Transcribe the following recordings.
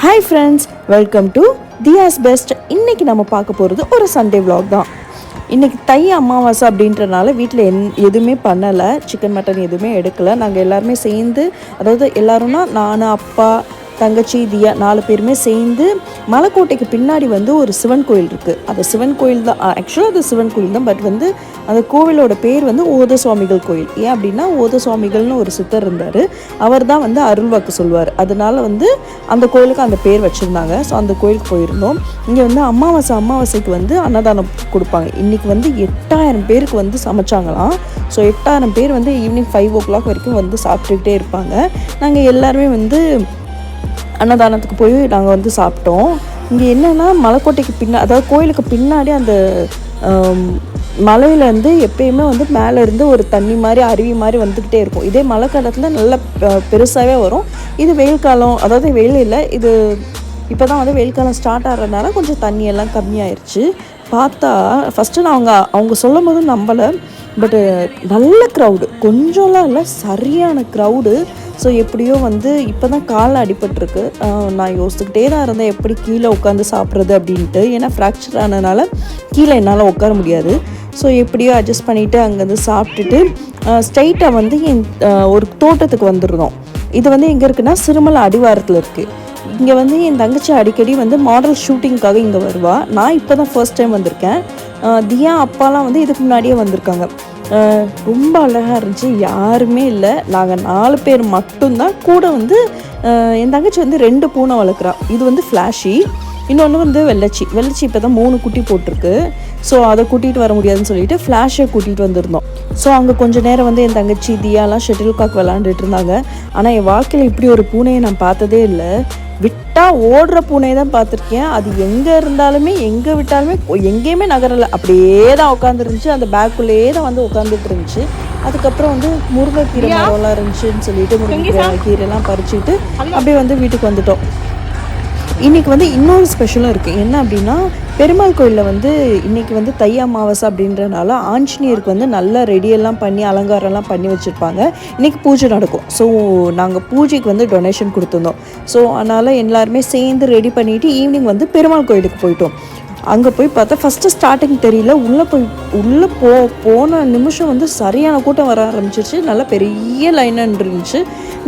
Hi friends, welcome to Diya's Best. இன்னைக்கு நம்ம பார்க்க போகிறது ஒரு சண்டே vlog தான். இன்னைக்கு தை அமாவாசை அப்படின்றனால வீட்டில் எதுவுமே பண்ணலை, சிக்கன் மட்டன் எதுவுமே எடுக்கலை. நாங்கள் எல்லாருமே சேர்ந்து, அதாவது எல்லாரும்னா நான், அப்பா, தங்கச்சி, தியா 4 பேருமே சேர்ந்து மலைக்கோட்டைக்கு பின்னாடி வந்து ஒரு சிவன் கோயில் இருக்குது. அந்த சிவன் கோயில் தான் ஆக்சுவலாக அது சிவன் கோயில் தான். பட் வந்து அந்த கோவிலோட பேர் வந்து ஓத சுவாமிகள் கோயில். ஏன் அப்படின்னா ஓத சுவாமிகள்னு ஒரு சித்தர் இருந்தார். அவர் தான் வந்து அருள்வாக்கு சொல்வார். அதனால வந்து அந்த கோயிலுக்கு அந்த பேர் வச்சுருந்தாங்க. ஸோ அந்த கோயிலுக்கு போயிருந்தோம். இங்கே வந்து அமாவாசைக்கு வந்து அன்னதானம் கொடுப்பாங்க. இன்றைக்கி வந்து 8000 பேருக்கு வந்து சமைச்சாங்களாம். ஸோ 8000 பேர் வந்து ஈவினிங் 5 o'clock வரைக்கும் வந்து சாப்பிட்டுக்கிட்டே இருப்பாங்க. நாங்கள் எல்லாருமே வந்து அன்னதானத்துக்கு போய் நாங்கள் வந்து சாப்பிட்டோம். இங்கே என்னென்னா மலைக்கோட்டைக்கு அதாவது கோயிலுக்கு பின்னாடி அந்த மலையிலேருந்து எப்பயுமே வந்து மேலே இருந்து ஒரு தண்ணி மாதிரி அருவி மாதிரி வந்துக்கிட்டே இருக்கும். இதே மழை காலத்தில் நல்லா பெருசாகவே வரும். இது வெயில் காலம், அதாவது வெயில் இல்லை, இது இப்போ தான் வந்து வெயில் காலம் ஸ்டார்ட் ஆகிறதுனால கொஞ்சம் தண்ணியெல்லாம் கம்மியாயிருச்சு. பார்த்தா ஃபஸ்ட்டு நான் அவங்க சொல்லும் போதும் நம்பலை. பட்டு நல்ல க்ரௌடு, கொஞ்சம்லாம் இல்லை, சரியான க்ரௌடு. ஸோ எப்படியோ வந்து இப்போ தான் காலில் அடிபட்டிருக்கு. நான் யோசிச்சுக்கிட்டே தான் இருந்தேன் எப்படி கீழே உட்காந்து சாப்பிட்றது அப்படின்ட்டு. ஏன்னா ஃப்ராக்சர் ஆனதுனால கீழே என்னால் உட்கார முடியாது. ஸோ எப்படியோ அட்ஜஸ்ட் பண்ணிவிட்டு அங்கேருந்து சாப்பிட்டுட்டு ஸ்ட்ரைட்டாக வந்து ஒரு தோட்டத்துக்கு வந்துருந்தோம். இது வந்து எங்கே இருக்குன்னா சிறுமலை அடிவாரத்தில் இருக்குது. இங்கே வந்து என் தங்கச்சி அடிக்கடி வந்து மாடல் ஷூட்டிங்காக இங்கே வருவாள். நான் இப்போ தான் ஃபர்ஸ்ட் டைம் வந்திருக்கேன். தியா அப்பாலாம் வந்து இதுக்கு முன்னாடியே வந்திருக்காங்க. ரொம்ப அழகாக இருந்துச்சு. யாருமே இல்லை, நாங்கள் 4 பேர் மட்டும்தான். கூட வந்து என் தங்கச்சி வந்து 2 பூனை வளர்க்குறா. இது வந்து ஃப்ளாஷி, இன்னொன்று வந்து வெள்ளச்சி இப்போ தான் 3 குட்டி போட்டிருக்கு. ஸோ அதை கூட்டிகிட்டு வர முடியாதுன்னு சொல்லிட்டு ஃப்ளாஷை கூட்டிகிட்டு வந்திருந்தோம். ஸோ அங்கே கொஞ்சம் நேரம் வந்து என் தங்கச்சி தியாலாம் ஷட்டில் காக் விளாண்டுட்டு இருந்தாங்க. ஆனால் என் வாழ்க்கையில் இப்படி ஒரு பூனையை நான் பார்த்ததே இல்லை. விட்டால் ஓடுற பூனையை தான் பார்த்துருக்கேன். அது எங்கே இருந்தாலுமே எங்கே விட்டாலுமே எங்கேயுமே நகரலை, அப்படியே தான் உட்காந்துருந்துச்சு. அந்த பேக்குள்ளேயே தான் வந்து உட்காந்துட்டு இருந்துச்சு. அதுக்கப்புறம் வந்து முருங்கைக்கீரை மரம்லாம் இருந்துச்சுன்னு சொல்லிட்டு முருங்கைக்கீரைலாம் பறிச்சுட்டு அப்படியே வந்து வீட்டுக்கு வந்துட்டோம். இன்றைக்கி வந்து இன்னொரு ஸ்பெஷலும் இருக்குது. என்ன அப்படின்னா பெருமாள் கோயிலில் வந்து இன்றைக்கி வந்து தை அமாவாசை அப்படின்றனால ஆஞ்சநேயருக்கு வந்து நல்லா ரெடியெல்லாம் பண்ணி அலங்காரம்லாம் பண்ணி வச்சுருப்பாங்க. இன்றைக்கி பூஜை நடக்கும். ஸோ நாங்கள் பூஜைக்கு வந்து டொனேஷன் கொடுத்துருந்தோம். ஸோ அதனால் எல்லாருமே சேர்ந்து ரெடி பண்ணிவிட்டு ஈவினிங் வந்து பெருமாள் கோயிலுக்கு போயிட்டோம். அங்கே போய் பார்த்தா ஃபஸ்ட்டு ஸ்டார்டிங் தெரியல, உள்ளே போன நிமிஷம் வந்து சரியான கூட்டம் வர ஆரம்பிச்சிருச்சு. நல்லா பெரிய லைனாக இருந்துச்சு.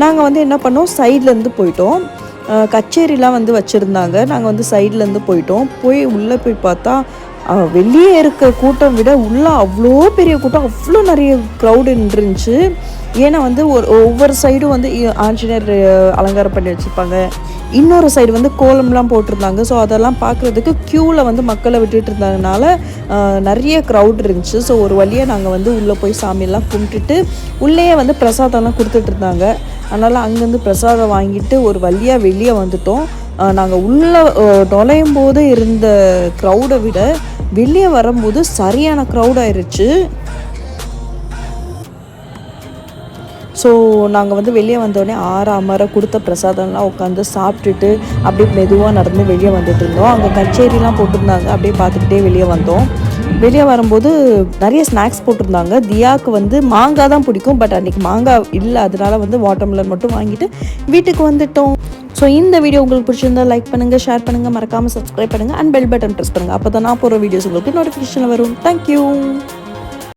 நாங்கள் வந்து என்ன பண்ணோம், சைட்லேருந்து போயிட்டோம். கச்சேரிலாம் வந்து வச்சுருந்தாங்க. நாங்கள் வந்து சைட்லேருந்து போய் உள்ளே போய் பார்த்தா வெளியே இருக்க கூட்டம் விட உள்ளே அவ்வளோ பெரிய கூட்டம், அவ்வளோ நிறைய க்ரௌடு இருந்துச்சு. ஏன்னா வந்து ஒவ்வொரு சைடும் வந்து ஆஞ்சநேயர் அலங்காரம் பண்ணி வச்சுருப்பாங்க. இன்னொரு சைடு வந்து கோலம்லாம் போட்டிருந்தாங்க. ஸோ அதெல்லாம் பார்க்குறதுக்கு க்யூவில் வந்து மக்களை விட்டுட்டு இருந்ததுனால நிறைய க்ரௌட் இருந்துச்சு. ஸோ ஒரு வழியாக நாங்கள் வந்து உள்ளே போய் சாமியெல்லாம் கும்பிட்டுட்டு உள்ளே வந்து பிரசாதம்லாம் கொடுத்துட்டு இருந்தாங்க. அதனால் அங்கேருந்து பிரசாதம் வாங்கிட்டு ஒரு வழியாக வெளியே வந்துட்டோம். நாங்கள் உள்ளே நுழையும் போது இருந்த க்ரௌடை விட வெளியே வரும்போது சரியான க்ரௌட் ஆயிடுச்சு. ஸோ நாங்கள் வந்து வெளியே வந்தோடனே அமர கொடுத்த பிரசாதம்லாம் உட்காந்து சாப்பிட்டுட்டு அப்படியே மெதுவாக நடந்து வெளியே வந்துட்டு இருந்தோம். அங்கே கச்சேரிலாம் போட்டிருந்தாங்க, அப்படியே பார்த்துக்கிட்டே வெளியே வந்தோம். வெளியே வரும்போது நிறைய ஸ்நாக்ஸ் போட்டிருந்தாங்க. தியாவுக்கு வந்து மாங்காய் தான் பிடிக்கும். பட் அன்றைக்கி மாங்காய் இல்லை, அதனால வந்து வாட்டர்மெலன் மட்டும் வாங்கிட்டு வீட்டுக்கு வந்துட்டோம். ஸோ இந்த வீடியோ உங்களுக்கு பிடிச்சிருந்தா லைக் பண்ணுங்கள், ஷேர் பண்ணுங்கள், மறக்காமல் சப்ஸ்கிரைப் பண்ணுங்கள் அண்ட் பெல் பட்டன் ப்ரெஸ் பண்ணுங்கள். அப்போ தான் நான் போகிற வீடியோஸ் உங்களுக்கு நோட்டிஃபிகேஷனில் வரும். தேங்க்யூ.